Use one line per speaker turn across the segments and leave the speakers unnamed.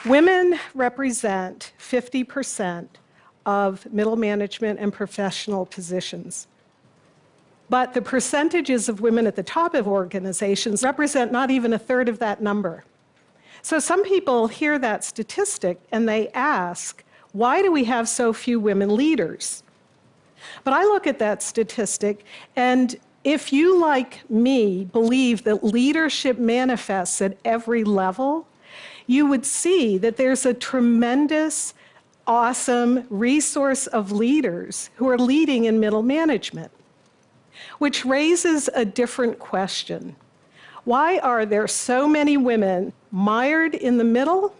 Women represent 50% of middle management and professional positions. But the percentages of women at the top of organizations represent not even a third of that number. So some people hear that statistic and they ask, why do we have so few women leaders? But I look at that statistic, and if you, like me, believe that leadership manifests at every level, you would see that there's a tremendous, awesome resource of leaders who are leading in middle management, which raises a different question. Why are there so many women mired in the middle,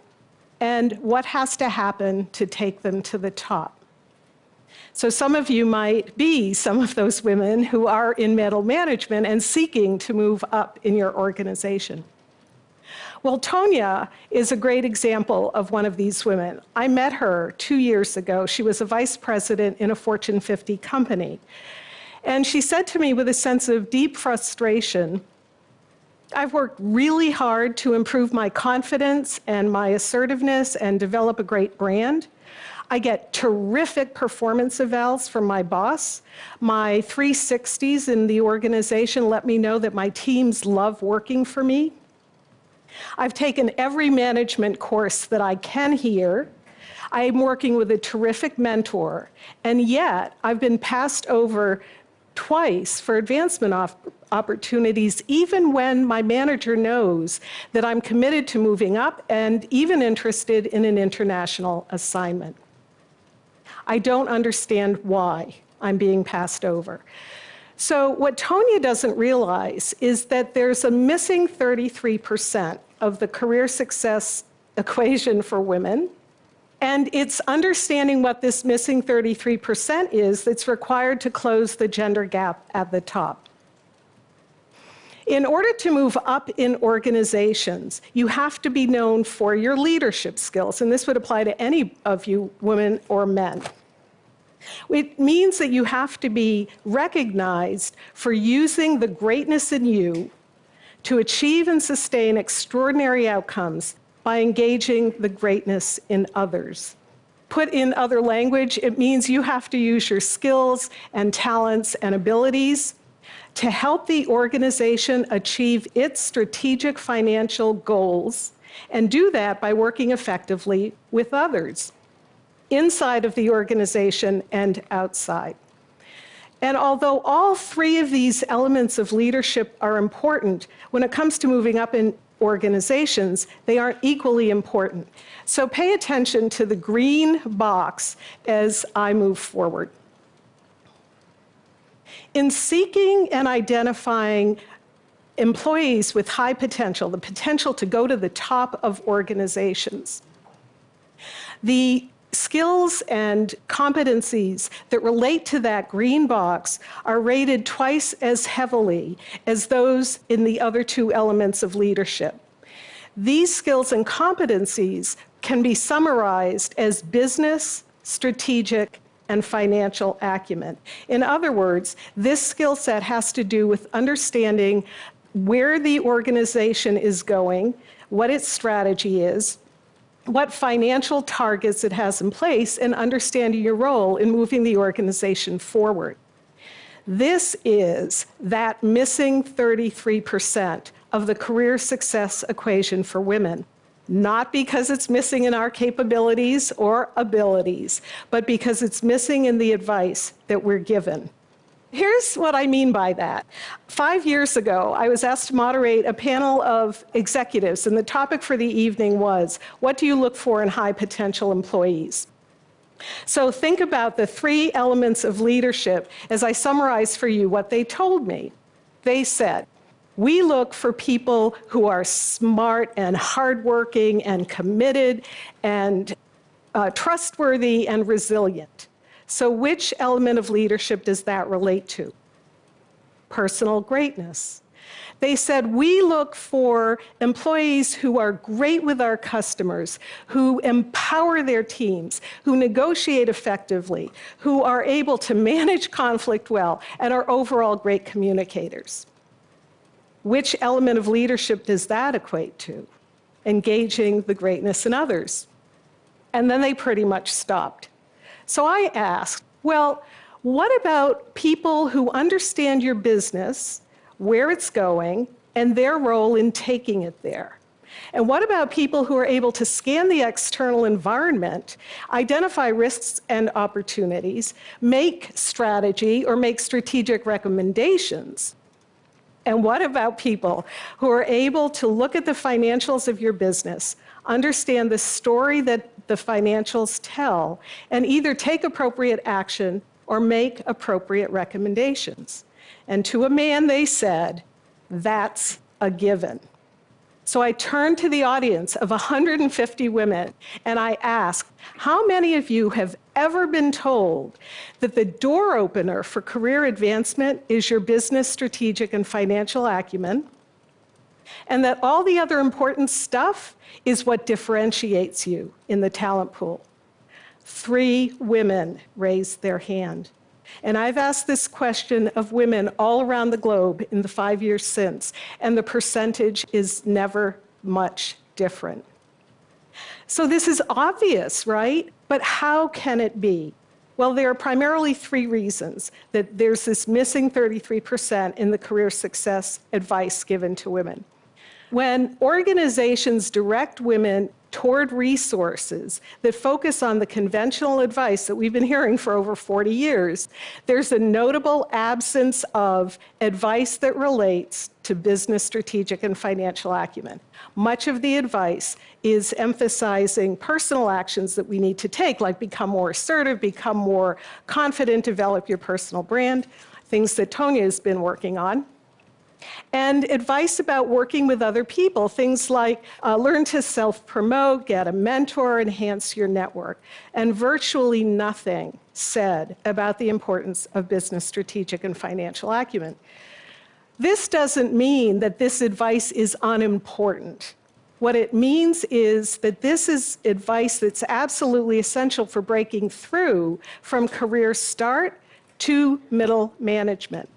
and what has to happen to take them to the top? So some of you might be some of those women who are in middle management and seeking to move up in your organization. Well, Tonya is a great example of one of these women. I met her 2 years ago. She was a vice president in a Fortune 50 company. And she said to me with a sense of deep frustration, I've worked really hard to improve my confidence and my assertiveness and develop a great brand. I get terrific performance evals from my boss. My 360s in the organization let me know that my teams love working for me. I've taken every management course that I can here. I'm working with a terrific mentor, and yet I've been passed over twice for advancement opportunities, even when my manager knows that I'm committed to moving up and even interested in an international assignment. I don't understand why I'm being passed over. So what Tonya doesn't realize is that there's a missing 33% of the career success equation for women, and it's understanding what this missing 33% is that's required to close the gender gap at the top. In order to move up in organizations, you have to be known for your leadership skills, and this would apply to any of you, women or men. It means that you have to be recognized for using the greatness in you to achieve and sustain extraordinary outcomes by engaging the greatness in others. Put in other language, it means you have to use your skills and talents and abilities to help the organization achieve its strategic financial goals, and do that by working effectively with others, inside of the organization and outside. And although all three of these elements of leadership are important, when it comes to moving up in organizations, they aren't equally important. So pay attention to the green box as I move forward. In seeking and identifying employees with high potential, the potential to go to the top of organizations, the skills and competencies that relate to that green box are rated twice as heavily as those in the other two elements of leadership. These skills and competencies can be summarized as business, strategic, and financial acumen. In other words, this skill set has to do with understanding where the organization is going, what its strategy is, what financial targets it has in place, and understanding your role in moving the organization forward. This is that missing 33% of the career success equation for women, not because it's missing in our capabilities or abilities, but because it's missing in the advice that we're given. Here's what I mean by that. 5 years ago, I was asked to moderate a panel of executives, and the topic for the evening was, what do you look for in high potential employees? So think about the three elements of leadership as I summarize for you what they told me. They said, we look for people who are smart and hardworking and committed and trustworthy and resilient. So which element of leadership does that relate to? Personal greatness. They said, we look for employees who are great with our customers, who empower their teams, who negotiate effectively, who are able to manage conflict well, and are overall great communicators. Which element of leadership does that equate to? engaging the greatness in others. And then they pretty much stopped. So I asked, well, what about people who understand your business, where it's going, and their role in taking it there? And what about people who are able to scan the external environment, identify risks and opportunities, make strategy or make strategic recommendations? And what about people who are able to look at the financials of your business, understand the story that the financials tell, and either take appropriate action or make appropriate recommendations? And to a man, they said, that's a given. So I turned to the audience of 150 women and I asked, how many of you have ever been told that the door opener for career advancement is your business, strategic, and financial acumen, and that all the other important stuff is what differentiates you in the talent pool? 3 women raised their hand. And I've asked this question of women all around the globe in the 5 years since, and the percentage is never much different. So this is obvious, right? But how can it be? Well, there are primarily 3 reasons that there's this missing 33% in the career success advice given to women. When organizations direct women toward resources that focus on the conventional advice that we've been hearing for over 40 years, there's a notable absence of advice that relates to business, strategic, and financial acumen. Much of the advice is emphasizing personal actions that we need to take, like become more assertive, become more confident, develop your personal brand, things that Tonya has been working on. And advice about working with other people, things like learn to self-promote, get a mentor, enhance your network. And virtually nothing said about the importance of business, strategic, and financial acumen. This doesn't mean that this advice is unimportant. What it means is that this is advice that's absolutely essential for breaking through from career start to middle management.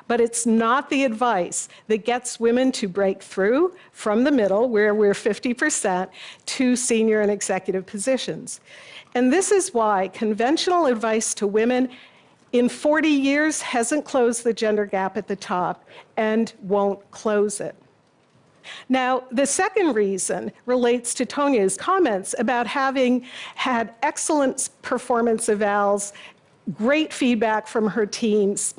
But it's not the advice that gets women to break through from the middle, where we're 50%, to senior and executive positions. And this is why conventional advice to women in 40 years hasn't closed the gender gap at the top and won't close it. Now, the second reason relates to Tonya's comments about having had excellent performance evals, great feedback from her teams,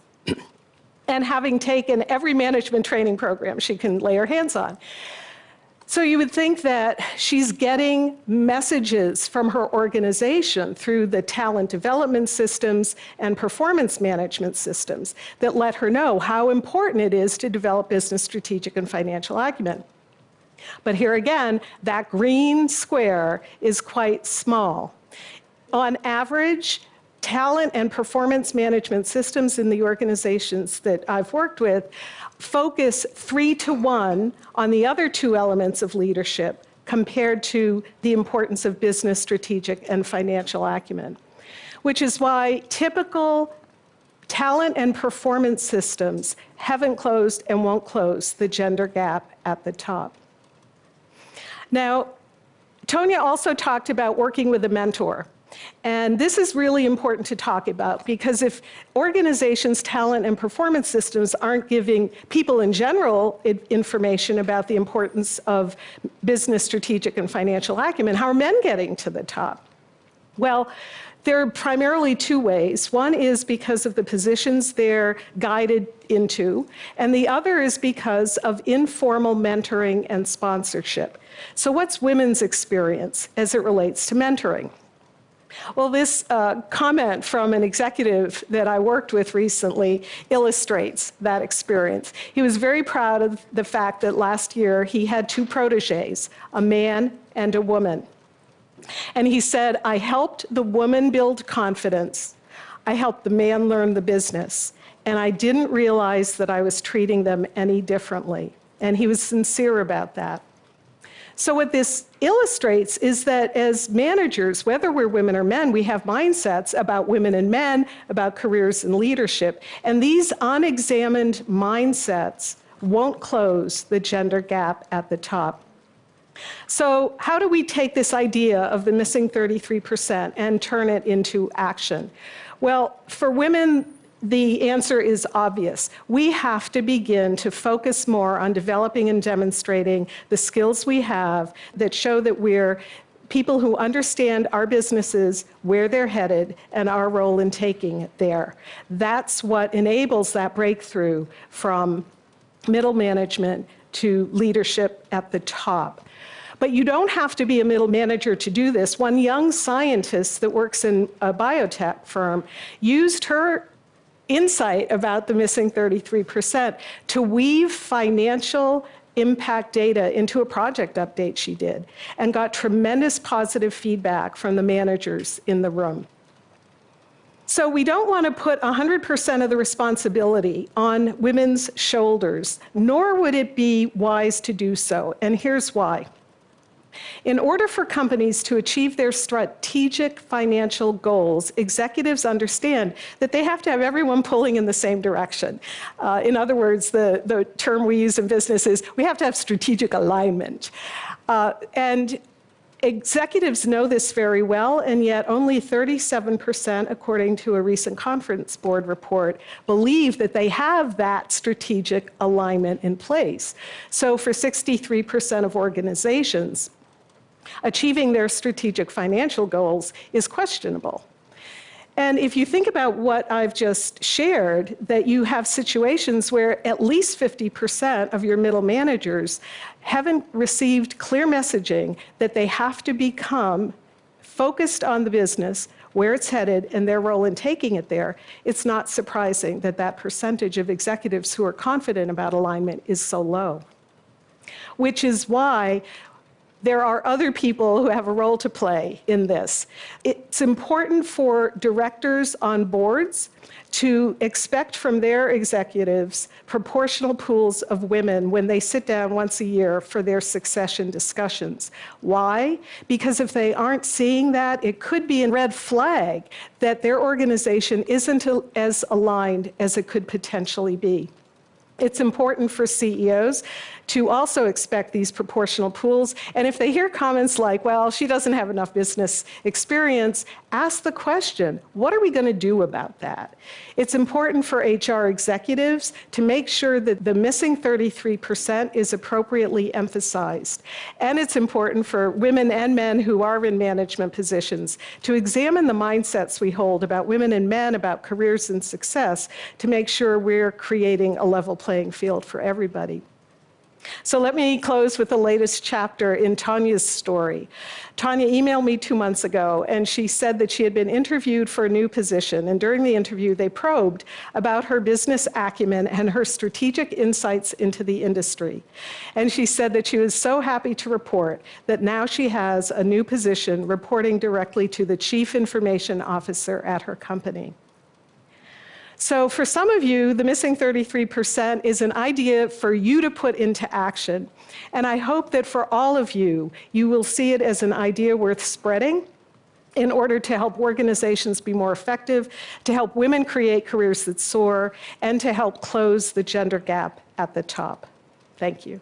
and having taken every management training program she can lay her hands on. So you would think that she's getting messages from her organization through the talent development systems and performance management systems that let her know how important it is to develop business, strategic, and financial acumen. But here again, that green square is quite small. On average, talent and performance management systems in the organizations that I've worked with focus 3-to-1 on the other 2 elements of leadership compared to the importance of business, strategic, and financial acumen, which is why typical talent and performance systems haven't closed and won't close the gender gap at the top. Now, Tonya also talked about working with a mentor. And this is really important to talk about, because if organizations' talent and performance systems aren't giving people in general information about the importance of business, strategic, and financial acumen, how are men getting to the top? Well, there are primarily 2 ways. One is because of the positions they're guided into, and the other is because of informal mentoring and sponsorship. So what's women's experience as it relates to mentoring? Well, this comment from an executive that I worked with recently illustrates that experience. He was very proud of the fact that last year he had 2 protégés, a man and a woman. And he said, I helped the woman build confidence, I helped the man learn the business, and I didn't realize that I was treating them any differently. And he was sincere about that. So what this illustrates is that as managers, whether we're women or men, we have mindsets about women and men, about careers and leadership. And these unexamined mindsets won't close the gender gap at the top. So how do we take this idea of the missing 33% and turn it into action? Well, for women, the answer is obvious. We have to begin to focus more on developing and demonstrating the skills we have that show that we're people who understand our businesses, where they're headed, and our role in taking it there. That's what enables that breakthrough from middle management to leadership at the top. But you don't have to be a middle manager to do this. One young scientist that works in a biotech firm used her insight about the missing 33% to weave financial impact data into a project update she did, and got tremendous positive feedback from the managers in the room. So we don't want to put 100% of the responsibility on women's shoulders, nor would it be wise to do so, and here's why. In order for companies to achieve their strategic financial goals, executives understand that they have to have everyone pulling in the same direction. In other words, the term we use in business is we have to have strategic alignment. And executives know this very well, and yet only 37%, according to a recent conference board report, believe that they have that strategic alignment in place. So for 63% of organizations, achieving their strategic financial goals is questionable. And if you think about what I've just shared, that you have situations where at least 50% of your middle managers haven't received clear messaging that they have to become focused on the business, where it's headed, and their role in taking it there, it's not surprising that that percentage of executives who are confident about alignment is so low. Which is why there are other people who have a role to play in this. It's important for directors on boards to expect from their executives proportional pools of women when they sit down once a year for their succession discussions. Why? Because if they aren't seeing that, it could be a red flag that their organization isn't as aligned as it could potentially be. It's important for CEOs to also expect these proportional pools. And if they hear comments like, well, she doesn't have enough business experience, ask the question, what are we going to do about that? It's important for HR executives to make sure that the missing 33% is appropriately emphasized. And it's important for women and men who are in management positions to examine the mindsets we hold about women and men, about careers and success, to make sure we're creating a level playing field for everybody. So let me close with the latest chapter in Tanya's story. Tanya emailed me 2 months ago, and she said that she had been interviewed for a new position, and during the interview, they probed about her business acumen and her strategic insights into the industry. And she said that she was so happy to report that now she has a new position reporting directly to the Chief Information Officer at her company. So for some of you, the missing 33% is an idea for you to put into action. And I hope that for all of you, you will see it as an idea worth spreading in order to help organizations be more effective, to help women create careers that soar, and to help close the gender gap at the top. Thank you.